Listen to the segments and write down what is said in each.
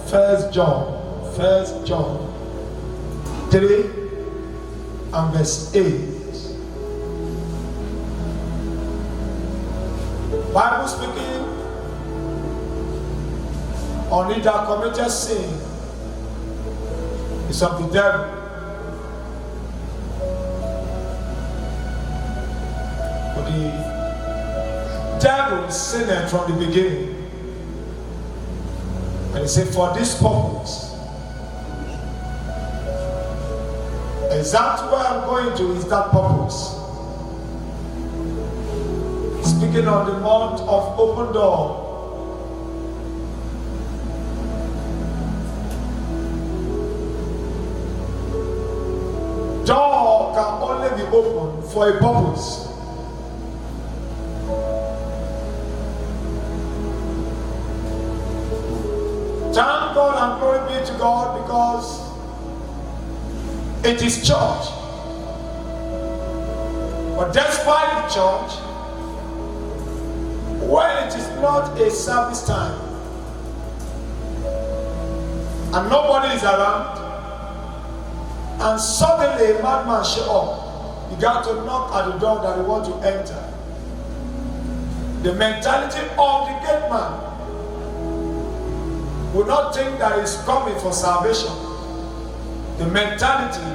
First John 3 and verse 8. Bible speaking on it that committed sin is of the devil. For the devil sinned from the beginning. And he said, for this purpose, exactly where I'm going to is that purpose. Speaking on the month of open door, door can only be opened for a purpose. Thank God and glory be to God, because it is church. But despite the church, when it is not a service time and nobody is around, and suddenly a madman show up, you got to knock at the door that you want to enter. The mentality of the gate man will not think that he's coming for salvation. The mentality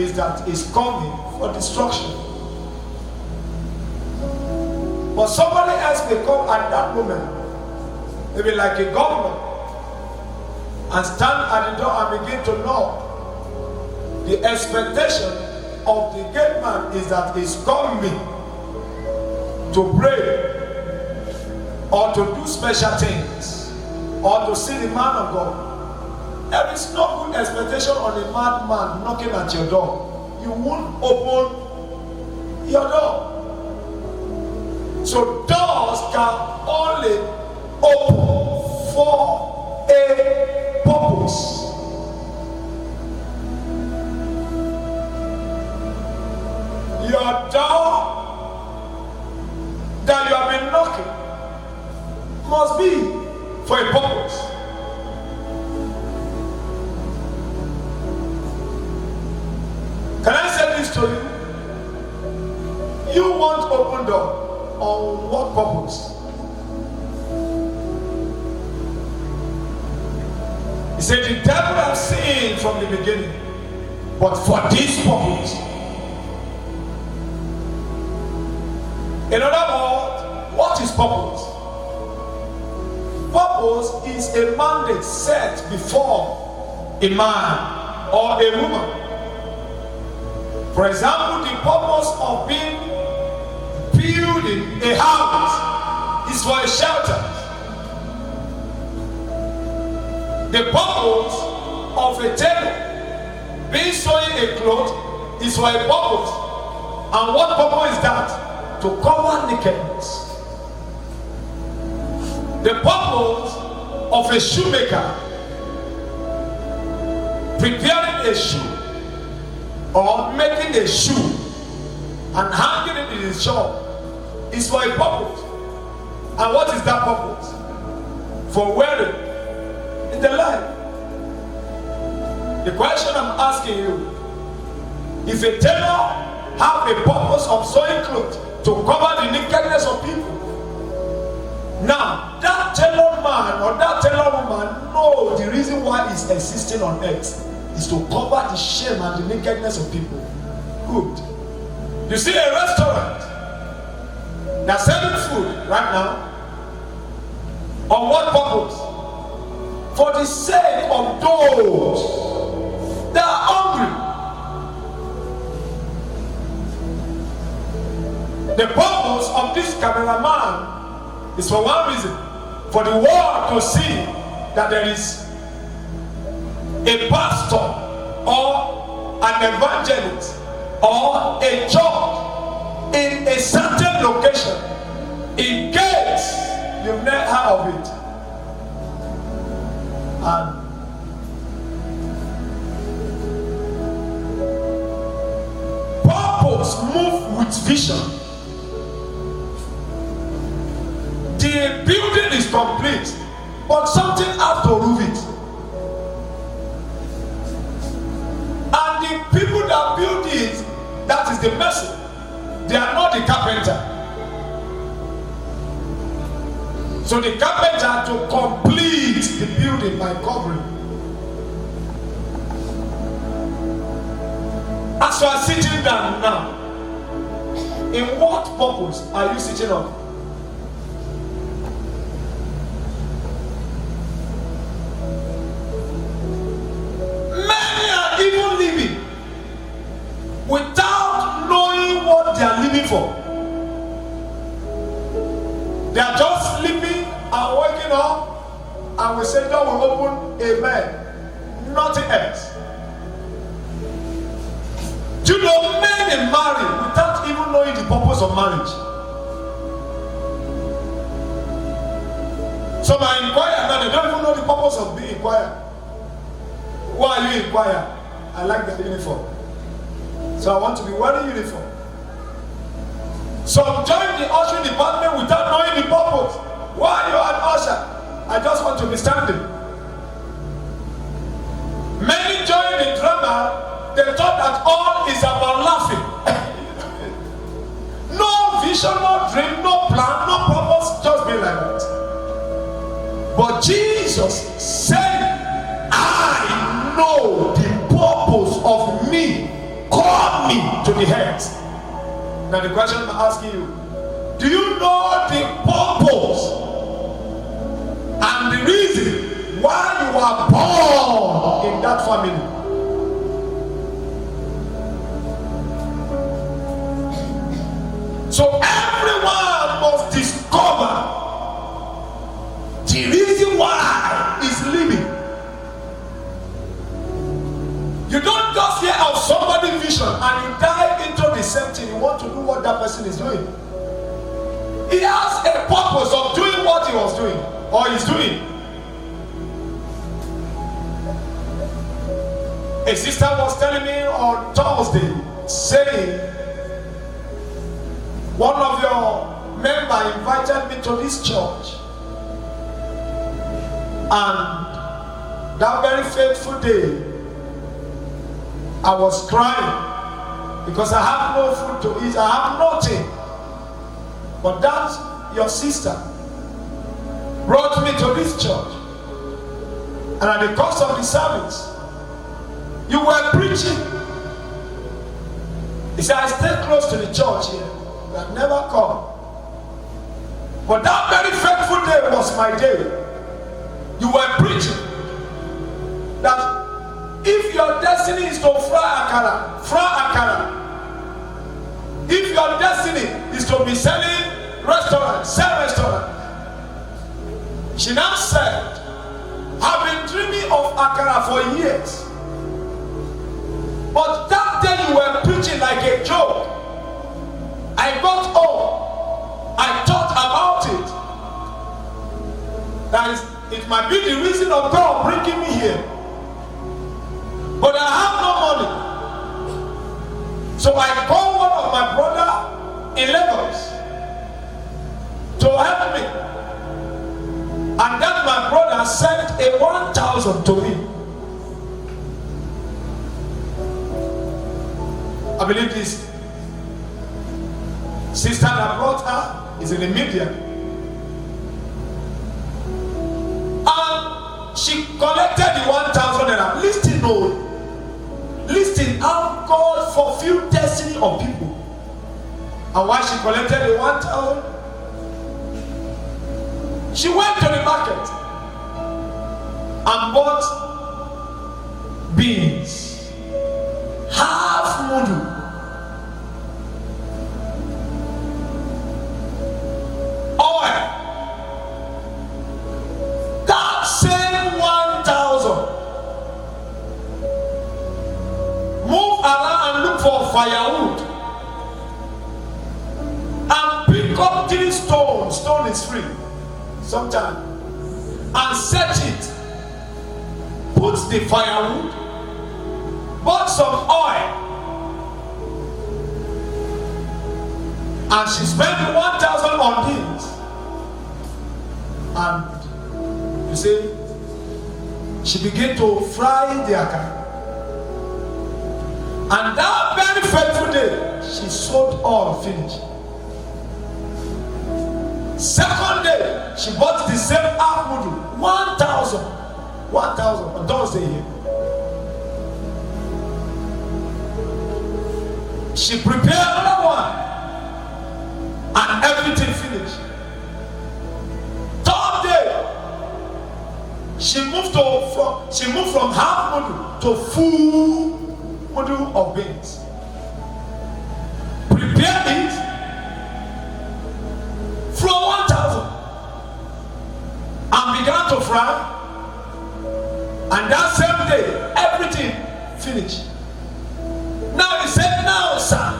is that he's coming for destruction. But somebody else may come at that moment, maybe like a governor, and stand at the door and begin to knock. The expectation of the gate man is that he's coming to pray or to do special things or to see the man of God. There is no good expectation on a madman knocking at your door. You won't open your door. So doors can only open for a purpose. Your door that you have been knocking must be for a purpose. Can I say this to you? You want open door. On what purpose? He said, the devil has sinned from the beginning, but for this purpose. In other words, what is purpose? Purpose is a mandate set before a man or a woman. For example, the purpose of building a house is for a shelter. The purpose of a tailor being sewing a cloth is for a purpose. And what purpose is that? To cover nakedness. The purpose of a shoemaker preparing a shoe or making a shoe and hanging it in his shop is for a purpose. And what is that purpose? For wearing in the life. The question I'm asking you, if a tailor have a purpose of sewing clothes to cover the nakedness of people, now that tailor man or that tailor woman knows the reason why he's existing on earth is to cover the shame and the nakedness of people. Good. You see a restaurant, they're selling food right now. On what purpose? For the sake of those that are hungry. The purpose of this cameraman is for one reason, for the world to see that there is a pastor or an evangelist or a church in a certain location, in case you've never heard of it. And purpose move with vision. The building is complete, but something has to roof it. the mercy. They are not the carpenter. So the carpenter to complete the building by covering. As you are sitting down now, in what purpose are you sitting up? Many are even living without knowing what they are living for. They are just sleeping and waking up, and we say God will open, amen. Nothing else. Do you know many marry without even knowing the purpose of marriage? Some are inquired now, they don't even know the purpose of being inquired. Why are you inquired? I like the uniform, so I want to be wearing uniform. Some join the ushering department without knowing the purpose. Why are you an usher? I just want to be standing. Many join the drama. They thought that all is about laughing. No vision, no dream, no plan, no purpose, just be like that. But Jesus said, I know the purpose of me. Call me to the head. Now the question I'm asking you, do you know the purpose and the reason why you are born in that family? So everyone must discover the reason why he's living. You don't just hear of somebody's vision and you dive into the same thing. You want to do what that person is doing. He has a purpose of doing what he was doing or is doing. A sister was telling me on Thursday, saying, one of your members invited me to this church, and that very fateful day I was crying because I have no food to eat, I have nothing. But that your sister brought me to this church, and at the course of the service you were preaching. He said, I stay close to the church here. I've never come. But that very faithful day was my day. You were preaching that if your destiny is to fry akara. If your destiny is to be selling restaurant, sell restaurant. She now said, I've been dreaming of akara for years. But that day you were preaching like a joke. I got home. I thought about it. That is, it might be the reason of God bringing me here. But I have no money. So I called one of my brother in Lagos to help me. And then my brother sent a 1,000 to me. I believe this sister that brought her is in the media. And she collected the 1,000 naira. Listen how God fulfilled destiny of people. And why she collected the 1,000? She went to the market and bought beans, half mudu, oil. That same 1,000. Move around and look for firewood and pick up 3 stones. Stone is free sometimes, and set it. Put the firewood, bought some oil, and she spent 1,000 on this. And you see, she began to fry the akara. And that very faithful day, she sold all, finished. Second day, she bought the same half model, 1,000. 1,000 on Thursday here. She prepared another one, and everything finished. Third day, she moved from half model to full model of beans. Prepared it from 1,000 and began to fry. And that same day, everything finished. Now he said, now sir,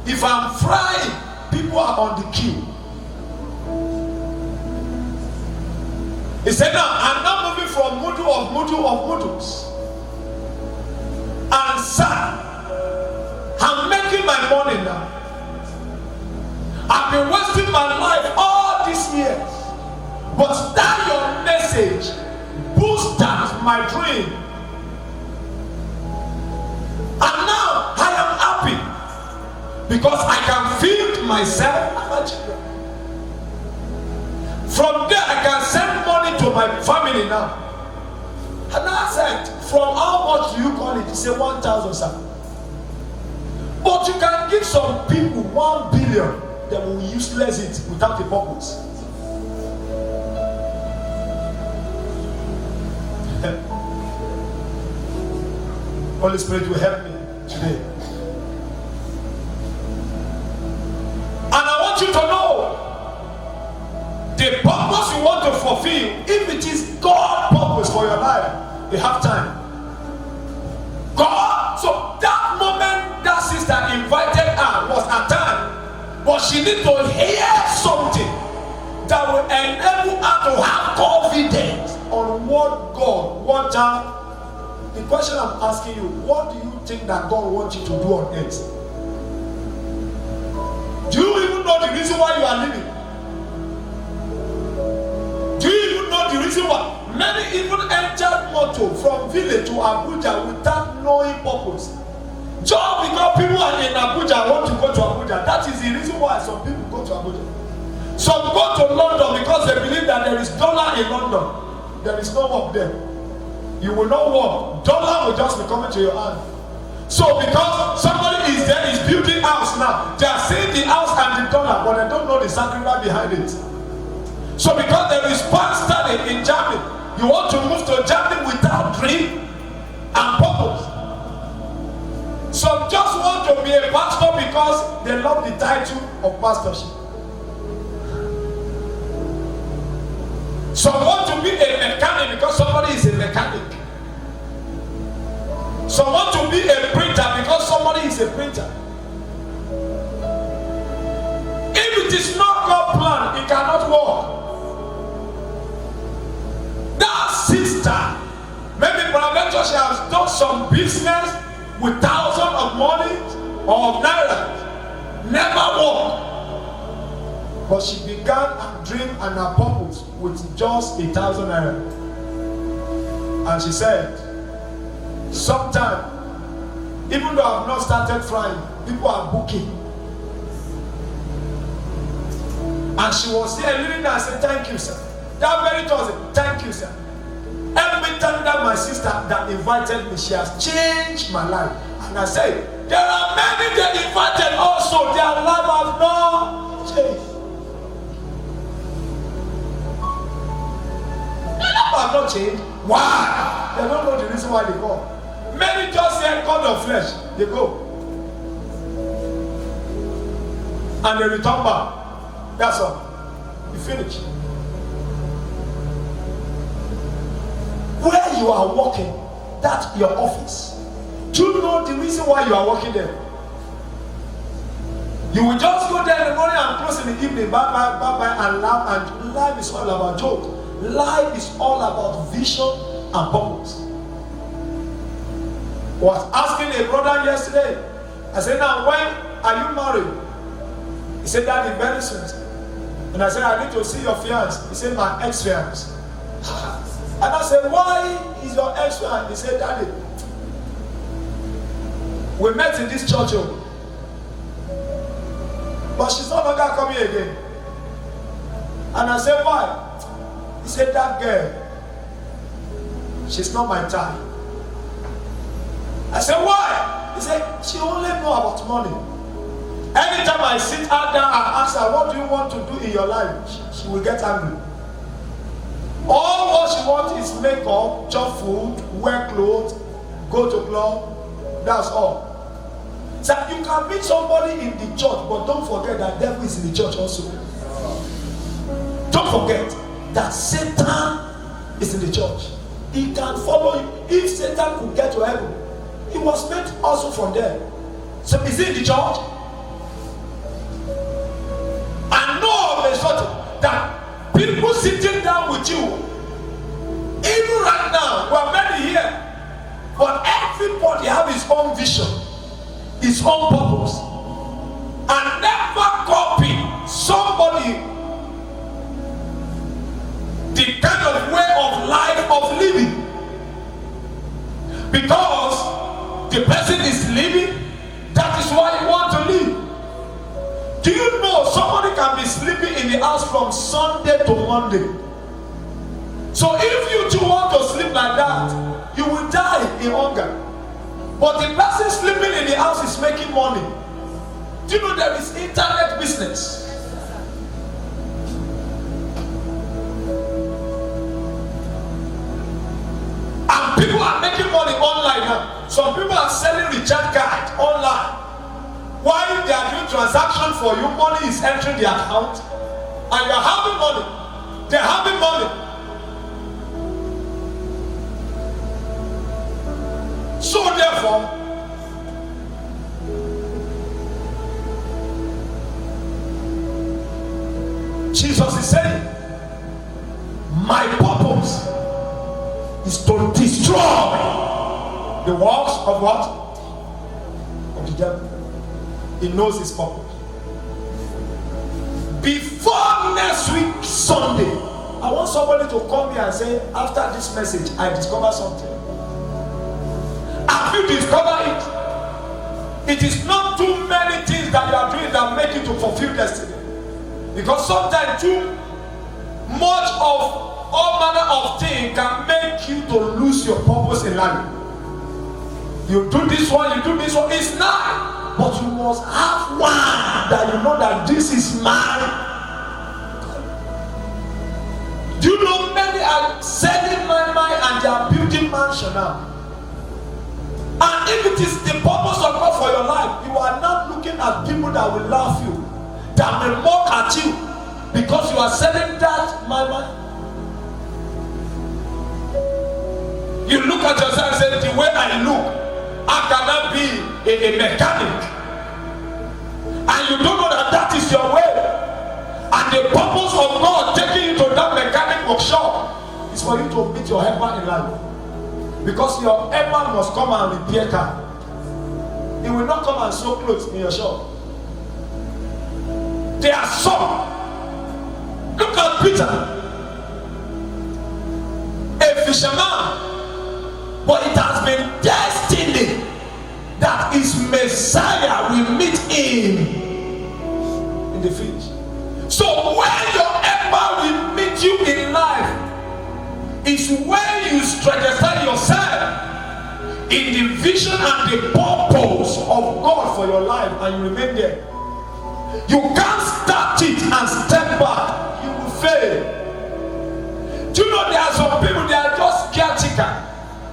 if I'm frying, people are on the queue. He said, now I'm not moving from models. And sir, I'm making my money now. I've been wasting my life all these years. But that your message boosted my dream. And now I am happy because I can feed myself and my children. From there I can send money to my family now. And I said, from how much do you call it? He said 1,000, sir. But you can give some people 1 billion, they will useless it without a purpose. Holy Spirit will help me today. And I want you to know the purpose you want to fulfill. If it is God's purpose for your life, you have time. God, so that moment that sister invited her was her time. But she needs to hear something that will enable her to have confidence on what God wants her. The question I'm asking you, what do you think that God wants you to do on earth? Do you even know the reason why you are living? Do you even know the reason why? Many even entered motor from village to Abuja without knowing purpose. Just because people are in Abuja want to go to Abuja. That is the reason why some people go to Abuja. Some go to London because they believe that there is dollar in London. There is no work there. You will not work. Dollar will just be coming to your hand. So because somebody is there, is building house now, they are seeing the house and the dollar, but they don't know the sacrifice behind it. So because there is pound sterling in Germany, you want to move to Germany without dream and purpose. Some just want to be a pastor because they love the title of pastorship. Some want to be a mechanic because somebody is a mechanic. Some want to be a printer because somebody is a printer. If it is not God's plan, it cannot work. That sister, maybe peradventure she has done some business with thousands of money or of naira, never worked. But she began her dream and her purpose with just 1,000 naira. And she said, sometime, even though I've not started flying, people are booking. And she was there leaning there and said, thank you, sir. That very Thursday, thank you, sir. Every time that my sister that invited me, she has changed my life. And I say, there are many that invited also, their life has not changed. Their life has not changed. Why? They don't know the reason why they go. Many just say God of flesh, they go. And they return back. That's all. You finish. Where you are working, that's your office. Do you know the reason why you are working there? You will just go there in the morning and close in the evening, bye bye, and laugh. And life is all about joke. Life is all about vision and purpose. I was asking a brother yesterday. I said, now when are you married? He said, Daddy, very soon. And I said, I need to see your fiance. He said, my ex-fiance. And I said, why is your ex-fiance? He said, Daddy, we met in this church. but she's no longer coming again. And I said, why? He said, that girl, she's not my type. I said, why? He said, she only know about money. Anytime I sit her down and ask her, what do you want to do in your life? She will get angry. All what she wants is makeup, chop food, wear clothes, go to club. That's all. So you can meet somebody in the church, but don't forget that devil is in the church also. Don't forget that Satan is in the church. He can follow you. If Satan could get to heaven, he was meant also from there. So is he in the church? I know of a sort that people sitting down with you, even right now, we are many here, but everybody have his own vision, his own purpose, and never copy somebody the kind of way of life of living, because the person is living, that is why you want to live. Do you know somebody can be sleeping in the house from Sunday to Monday? So if you too want to sleep like that, you will die in hunger. But the person sleeping in the house is making money. Do you know there is internet business? And people are making money online now. Some people are selling recharge card online. While they are doing transaction for you, money is entering the account, and you are having money. They are having money. So therefore, Jesus is saying, my purpose is to destroy the works of what? Of the devil. He knows his purpose. Before next week Sunday, I want somebody to come here and say, after this message, I discovered something. Have you discovered it? It is not too many things that you are doing that make you to fulfill destiny. Because sometimes too much of all manner of things can make you to lose your purpose in life. You do this one, you do this one, it's not. But you must have one that you know that this is mine. Do you know many are selling my mind and they are building mansion now? And if it is the purpose of God for your life, you are not looking at people that will laugh you, that will mock at you, because you are selling that my mind. You look at yourself and say, the way I look, how can I be a mechanic? And you don't know that that is your way. And the purpose of God taking you to that mechanic workshop is for you to meet your helper in life. Because your helper must come and repair car. He will not come and sew clothes in your shop. There are some. Look at Peter, a fisherman. But it has been destiny that his Messiah will meet him in the field. So when your helper will meet you in life, is when you strategize yourself in the vision and the purpose of God for your life, and you remain there. You can't start it and step back. You will fail. Do you know there are some people, they are just caretaker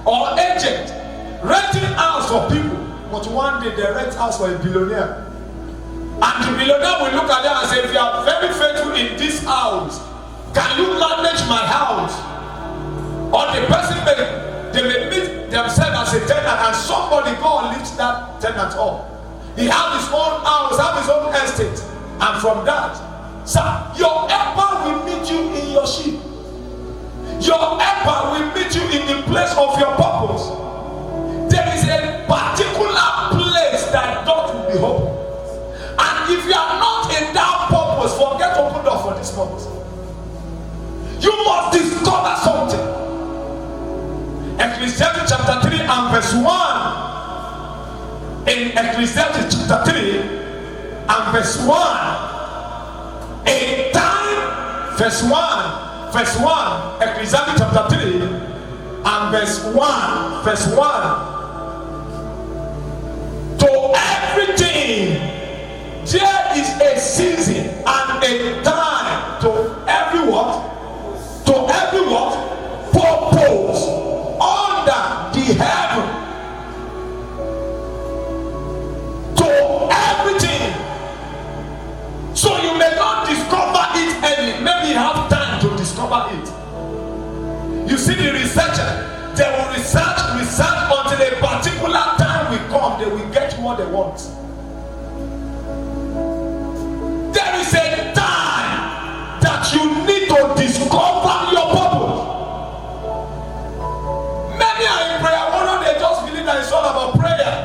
or agent, renting house for people, but one day they rent house for a billionaire. And the billionaire will look at them and say, if you are very faithful in this house, can you manage my house? Or the person they may meet themselves as a tenant, and somebody go and lift that tenant up. He has his own house, have his own estate, and from that, so your helper will meet you in your ship. Your helper will meet you in the place of your purpose. There is a particular place that God will be open. And if you are not in that purpose, forget open door for this month. You must discover something. Ecclesiastes chapter 3 and verse 1. In Ecclesiastes chapter 3, and verse 1. A time, verse 1, Ecclesiastes chapter 3 and verse 1. To everything there is a season and a time to every what? To every what? Purpose under the heaven. To everything. So you may not discover it early. Maybe you have time to discover it. You see, the researcher, they will research until a particular time will come, they will get what they want. There is a time that you need to discover your purpose. Many are in prayer, one they just believe that it's all about prayer.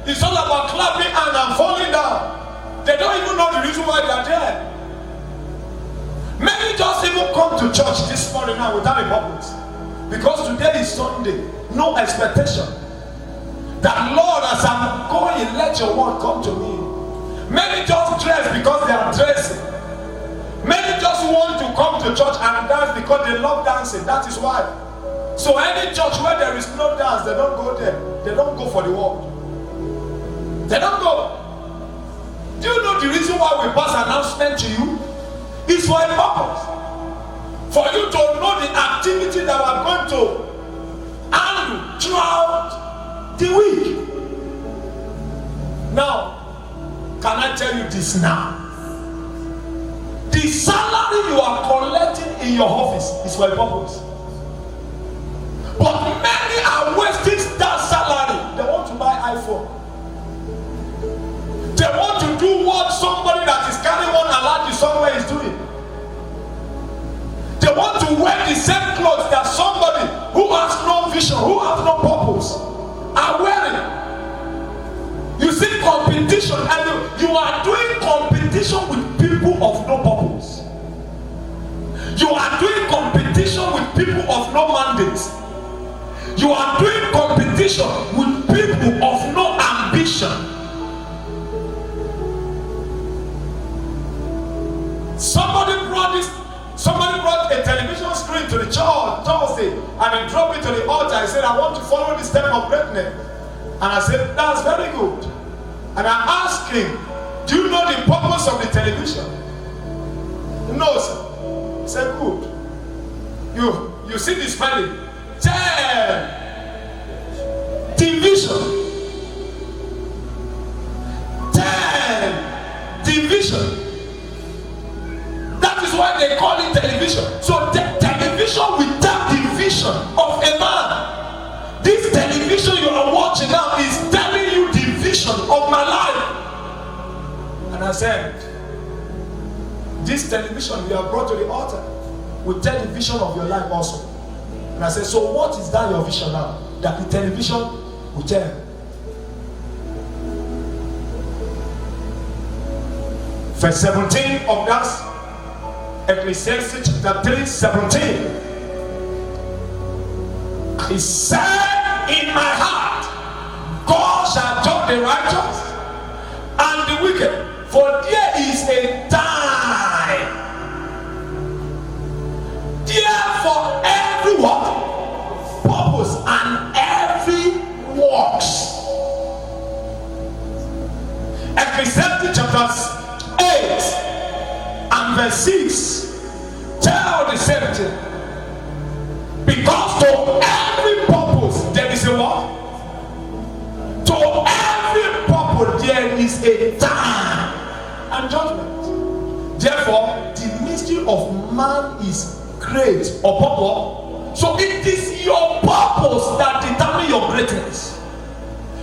It's all about clapping hands and falling down. They don't even know the reason why they are there. Many just even come to church this morning now without a purpose. Because today is Sunday, no expectation. That Lord, as I'm going, let your word come to me. Many just dress because they are dressing. Many just want to come to church and dance because they love dancing. That is why. So any church where there is no dance, they don't go there. They don't go for the word. They don't go. Do you know the reason why we pass announcement to you? It's for a purpose. For you to know the activity that we're going to handle throughout the week. Now, can I tell you this now? The salary you are collecting in your office is for a purpose. But many are wasting that salary. They want to buy iPhone. They want to do what somebody that is carrying one allergy somewhere is doing. They want to wear the same clothes that somebody who has no vision, who has no purpose, are wearing. You see competition, and you are doing competition with people of no purpose. You are doing competition with people of no mandate. You are doing competition with people of no ambition. Somebody brought a television screen to the church Thursday and he dropped it to the altar. He said, I want to follow this step of greatness. And I said, that's very good. And I asked him, do you know the purpose of the television? No, sir. He said, good. You see the spelling? Division. Division. That is why they call it television. So television without the vision of a man. This television you are watching now is telling you the vision of my life. And I said, this television you have brought to the altar will tell the vision of your life also. And I said, so what is that your vision now? That the television will tell. Verse 17 of that Ecclesiastes chapter 3:17. He said in my heart, God shall judge the righteous and the wicked, for there is a time there for every what? Purpose and every works. Ecclesiastes chapter 8 and verse 6 tell the same thing. Because to every purpose there is a what? To every purpose there is a time and judgment. Therefore, the mystery of man is great or purpose. So it is your purpose that determines your greatness.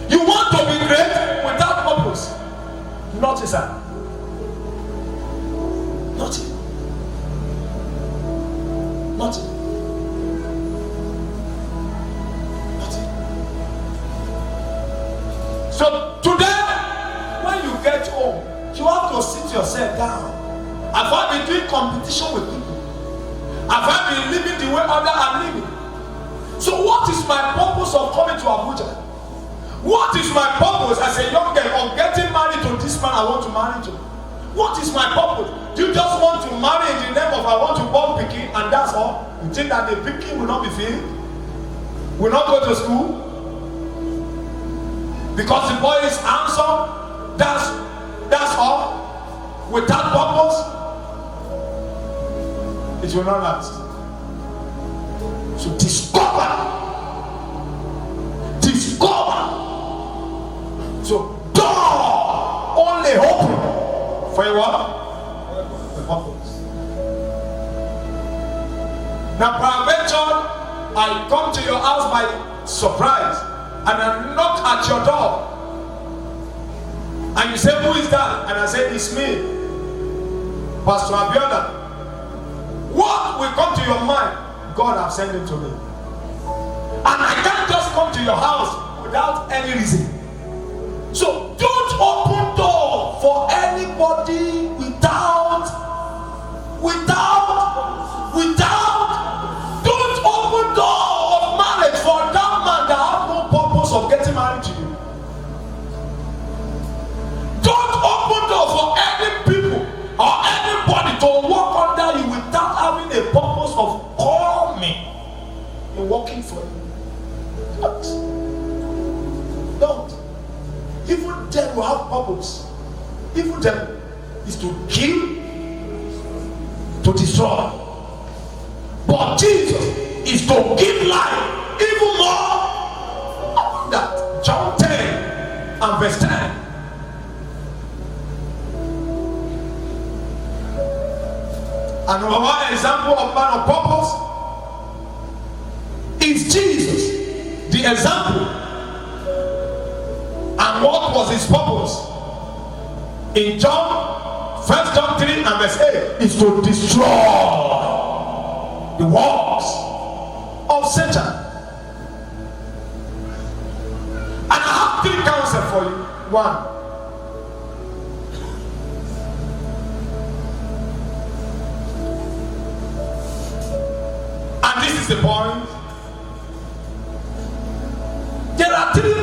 You want to be great without purpose? Notice that. Nothing. So today, when you get home, you have to sit yourself down. Have I been doing competition with people? Have I been living the way others are living? So what is my purpose of coming to Abuja? What is my purpose as a young girl of getting married to this man I want to marry to? What is my purpose? Do you just want to marry in the name of I want to born pikin and that's all? You think that the pikin will not be filled? Will not go to school? Because the boy is handsome? That's all? Without purpose? It will not last. So discover. So door only open for your what? The purpose. Now peradventure I come to your house by surprise and I knock at your door and you say, who is that? And I say, it's me, Pastor Abiola. What will come to your mind? God has sent it to me. And I can't just come to your house without any reason. So don't open door for anybody without. Don't open door of marriage for that man that has no purpose of getting married to you. Don't open door for any people or anybody to work under you without having a purpose of coming and working for you. Don't. Even them will have purpose. Even them is to kill, to destroy. But Jesus is to give life. Even more that. John 10 and verse 10. And number one example of man of purpose is Jesus, the example. And what was his purpose? In John, 1 John 3 and verse 8, is to destroy the works of Satan. And I have three counsel for you. One, and this is the point. There are three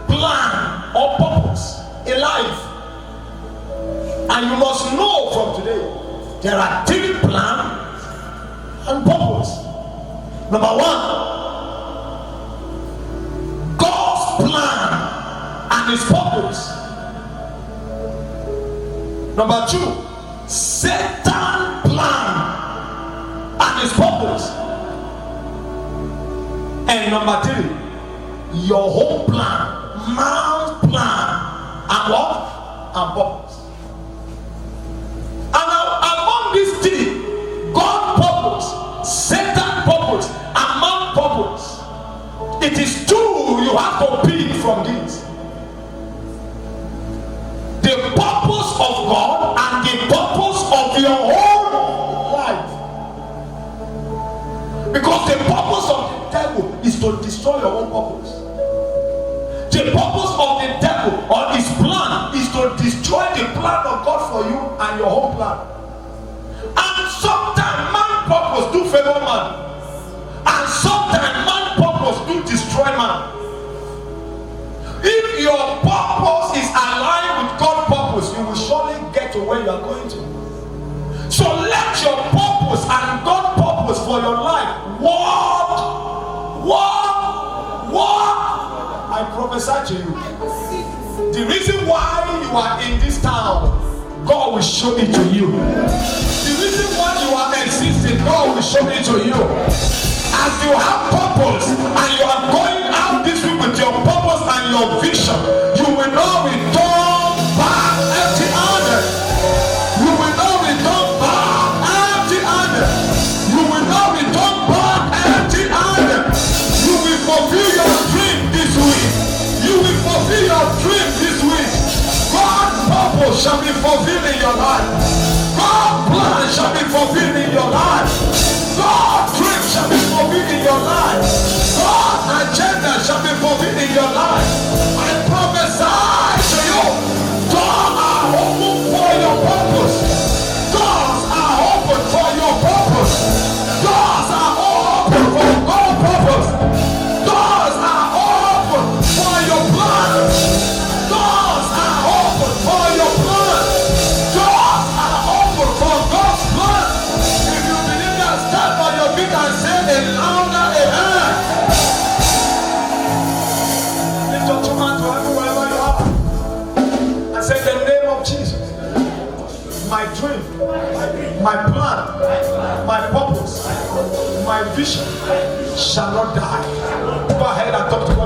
plan or purpose in life, and you must know from today there are three plans and purpose. Number one, God's plan and his purpose. Number two, Satan's plan and his purpose. And number three, your whole plan, man's plan, and what? And purpose. And among these three, God's purpose, Satan's purpose, and man's purpose, it is two you have to pick from this. The purpose of God and the purpose of your own life. Because the purpose of the devil is to destroy your own purpose. The purpose of the devil or his plan is to destroy the plan of God for you and your own plan. And sometimes man's purpose do favor man, and sometimes man's purpose do destroy man. If your purpose is aligned with God's purpose, you will surely get to where you are going to. So let your purpose and God's purpose for your life walk. I prophesy to you. The reason why you are in this town, God will show it to you. The reason why you are existing, God will show it to you. As you have purpose and you are going out this week with your purpose and your vision, you will not return back empty-handed. You will not return back empty-handed. You will not return back empty-handed. You will fulfill your dream this week. You will fulfill your dream this week. God's purpose shall be fulfilled in your life. God's plan shall be fulfilled in your life. God's dream shall be fulfilled in your life. God's agenda shall be fulfilled in your life. I prophesy to you, doors are open for your purpose. Doors are open for your purpose. Doors are open for God's purpose. Doors are open for your plan. My plan, my purpose, my vision shall not die. Go ahead and talk to God.